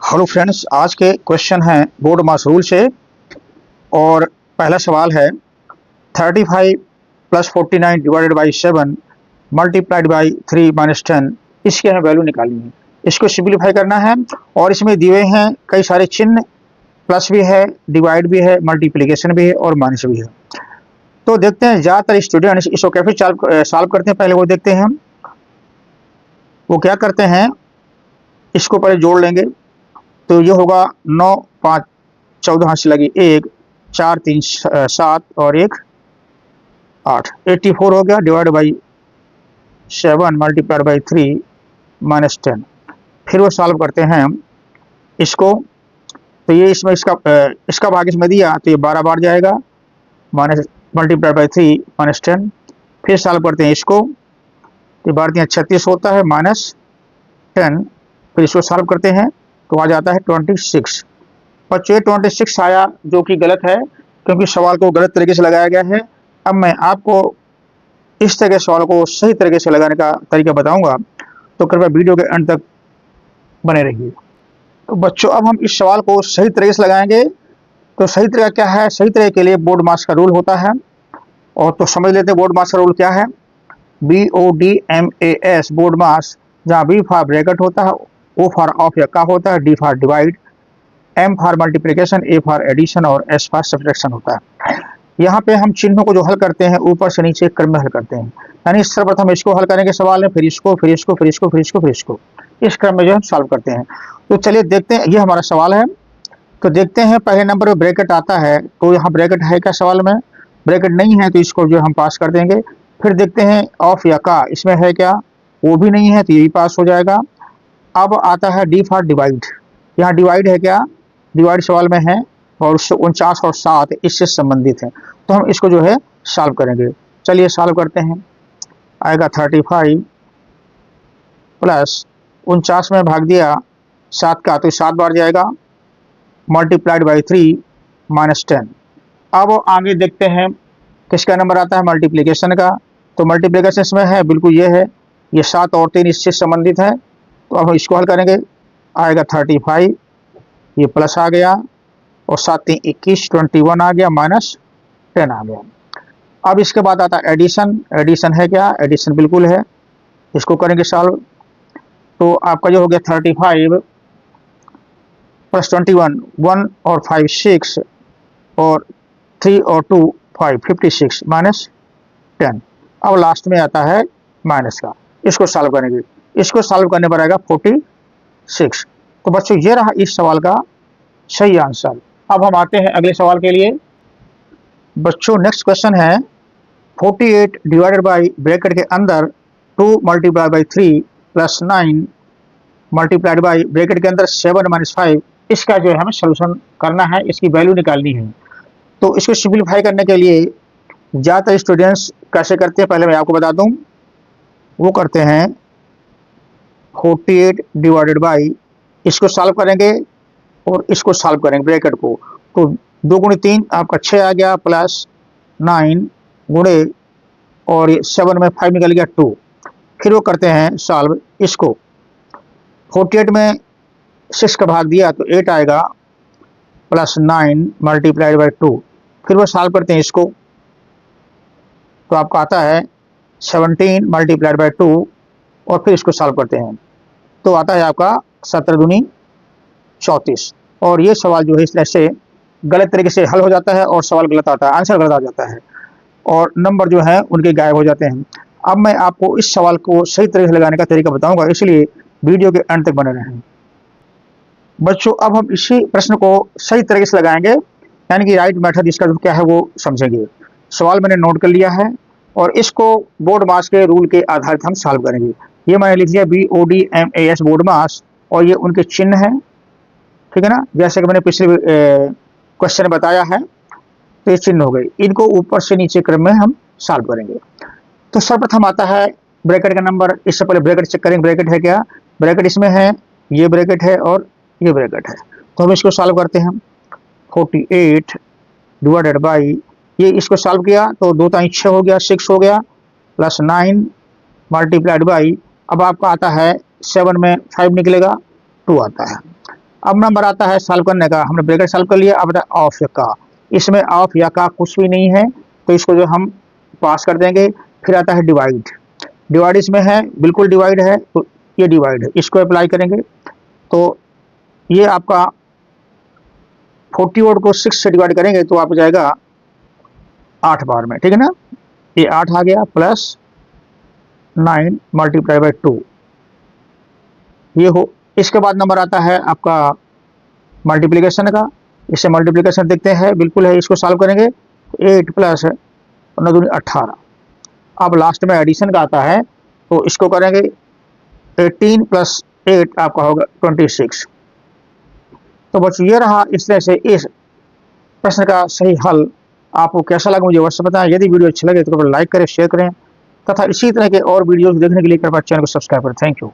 Hello friends, आज के question हैं बोर्ड मास रूल से। और पहला सवाल है 35 plus 49 divided by 7 multiplied by 3 minus 10, इसकी हमें वैल्यू निकालनी है। इसको सिंप्लीफाई करना है और इसमें दिए हुए हैं कई सारे चिन्ह, प्लस भी है, डिवाइड भी है, मल्टीप्लिकेशन भी है और माइनस भी है। तो देखते हैं ज़्यादातर स्टूडेंट्स इसको कैसे सॉल्व करते हैं। पहले वो देखते हैं वो क्या करते हैं। इसको पहले जोड़ लेंगे तो ये होगा 9 5 14 हाथ से लगी 1 4 3 7 और 1 8, 84 हो गया। Divide by 7 multiplied by 3 minus 10। फिर वो सॉल्व करते हैं इसको, तो ये इसमें इसका भाग इसमें दिया तो ये 12 बार जाएगा, माइनस मल्टीप्लाइड बाई 3 माइनस 10। फिर सॉल्व करते हैं इसको, तो 12 36 होता है माइनस 10। फिर इसको सॉल्व करते हैं तो आ जाता है 26। बच्चों ये 26 आया जो कि गलत है, क्योंकि सवाल को गलत तरीके से लगाया गया है। अब मैं आपको इस तरह के सवाल को सही तरीके से लगाने का तरीका बताऊंगा, तो कृपया वीडियो के अंत तक बने रहिए। तो बच्चों अब हम इस सवाल को सही तरीके से लगाएंगे। तो सही तरीका क्या है? सही तरीके के लिए बोर्ड मास का रूल होता है, और तो समझ लेते हैं बोर्ड मास का रूल क्या है। BODMAS बोर्ड मास, जहाँ B फॉर ब्रैकेट होता है, O फॉर ऑफ या का होता है, D for divide, M for multiplication, A for addition और S फॉर सब्ट्रैक्शन होता है। यहाँ पे हम चिन्हों को जो हल करते हैं ऊपर से नीचे क्रम में हल करते हैं, यानी सर्वप्रथम इसको हल करने के सवाल है, फिर इसको, फिर इसको, फिर इसको, फिर इसको, फिर इसको, इस क्रम में जो हम सॉल्व करते हैं। तो चलिए देखते हैं, ये हमारा सवाल है। तो देखते हैं पहले नंबर में ब्रैकेट आता है, तो यहाँ ब्रैकेट है क्या सवाल में? ब्रैकेट नहीं है तो इसको जो हम पास कर देंगे। फिर देखते हैं ऑफ या का, इसमें है क्या? वो भी नहीं है तो यही पास हो जाएगा। अब आता है डी फॉर डिवाइड, यहाँ डिवाइड है क्या? डिवाइड सवाल में है और 49 और 7 इससे संबंधित है, तो हम इसको जो है सॉल्व करेंगे। चलिए सॉल्व करते हैं। आएगा 35 प्लस 49 में भाग दिया 7 का तो 7 बार जाएगा, मल्टीप्लाइड बाई 3 माइनस 10। अब आगे देखते हैं किसका नंबर आता है, मल्टीप्लिकेशन का। तो मल्टीप्लिकेशन इसमें है, बिल्कुल ये है, ये 7 और 3 इससे संबंधित है, तो अब हम इसको हल करेंगे। आएगा 35, ये प्लस आ गया और 7 3 21, 21 आ गया, माइनस 10 आ गया। अब इसके बाद आता है एडिशन। एडिशन है क्या? एडिशन बिल्कुल है, इसको करेंगे सॉल्व। तो आपका जो हो गया 35 प्लस 21, 1 और 5 6 और 3 और 2 5, 56 माइनस 10। अब लास्ट में आता है माइनस का, इसको सॉल्व करेंगे। इसको सॉल्व करने पर आएगा 46। तो बच्चों ये रहा इस सवाल का सही आंसर। अब हम आते हैं अगले सवाल के लिए। बच्चों नेक्स्ट क्वेश्चन है 48 डिवाइडेड बाई ब्रैकेट के अंदर 2 multiply by 3 plus 9 multiplied by bracket के अंदर 7 माइनस 5, इसका जो है हमें सोल्यूशन करना है, इसकी वैल्यू निकालनी है। तो इसको सिंप्लीफाई करने के लिए ज़्यादातर स्टूडेंट्स कैसे करते हैं पहले मैं आपको बता दूं। वो करते हैं 48 डिवाइडेड बाई, इसको सॉल्व करेंगे और इसको सॉल्व करेंगे ब्रैकेट को। तो 2 गुणे 3 आपका 6 आ गया, प्लस 9 गुणे और 7 में 5 निकल गया 2। फिर वो करते हैं सॉल्व इसको। 48 में 6 का भाग दिया तो 8 आएगा, प्लस 9 मल्टीप्लाइड बाई 2। फिर वो सॉल्व करते हैं इसको, तो आपका आता है 17 मल्टीप्लाइड बाई 2 और फिर इसको सॉल्व करते हैं तो आता है आपका 17 दूनी 34। और ये सवाल जो है इस तरह से गलत तरीके से हल हो जाता है और सवाल गलत आता है, आंसर गलत आ जाता है और नंबर जो है उनके गायब हो जाते हैं। अब मैं आपको इस सवाल को सही तरीके से लगाने का तरीका बताऊंगा, इसलिए वीडियो के अंत तक बने रहें। बच्चों अब हम इसी प्रश्न को सही तरीके से लगाएंगे, यानी कि राइट मेथड इसका जो क्या है वो समझेंगे। सवाल मैंने नोट कर लिया है और इसको बोर्ड मास के रूल के आधारित हम सॉल्व करेंगे। ये मैंने लिख दिया BODMAS बोर्ड मास, और ये उनके चिन्ह हैं, ठीक है ना, जैसे कि मैंने पिछले क्वेश्चन में बताया है। तो ये चिन्ह हो गए, इनको ऊपर से नीचे क्रम में हम सॉल्व करेंगे। तो सर्वप्रथम आता है ब्रैकेट का नंबर। इससे पहले ब्रैकेट चेक करेंगे, ब्रैकेट है क्या? ब्रैकेट इसमें है, ये ब्रैकेट है और ये ब्रैकेट है, तो हम इसको सॉल्व करते हैं। 48 डिवाइडेड बाई, ये इसको सॉल्व किया तो 2 3 6 हो गया, 6 हो गया, प्लस 9 मल्टीप्लाइड बाई, अब आपका आता है 7 में 5 निकलेगा 2 आता है। अब नंबर आता है सॉल्व करने का, हमने ब्रैकेट सॉल्व कर लिया। अब ऑफ या का, इसमें ऑफ या का कुछ भी नहीं है तो इसको जो हम पास कर देंगे। फिर आता है डिवाइड, डिवाइड इसमें है, बिल्कुल डिवाइड है तो ये डिवाइड है, इसको अप्लाई करेंगे तो ये आपका 40 को 6 से डिवाइड करेंगे तो आप जाएगा 8 बार में, ठीक है ना। ये 8 आ गया प्लस 9 मल्टीप्लाई बाई 2 ये हो। इसके बाद नंबर आता है आपका मल्टीप्लिकेशन का, इससे मल्टीप्लिकेशन देखते हैं, बिल्कुल है, इसको सॉल्व करेंगे 8 प्लस 9 दूनी 18। अब लास्ट में एडिशन का आता है तो इसको करेंगे 18 प्लस 8 आपका होगा 26। तो बच्चों ये रहा इस तरह से इस प्रश्न का सही हल। आपको कैसा लगा मुझे अवश्य बताएं। यदि वीडियो अच्छी लगे तो लाइक करें, शेयर करें तथा इसी तरह के और वीडियोस देखने के लिए कृपया चैनल को सब्सक्राइब करें। Thank you.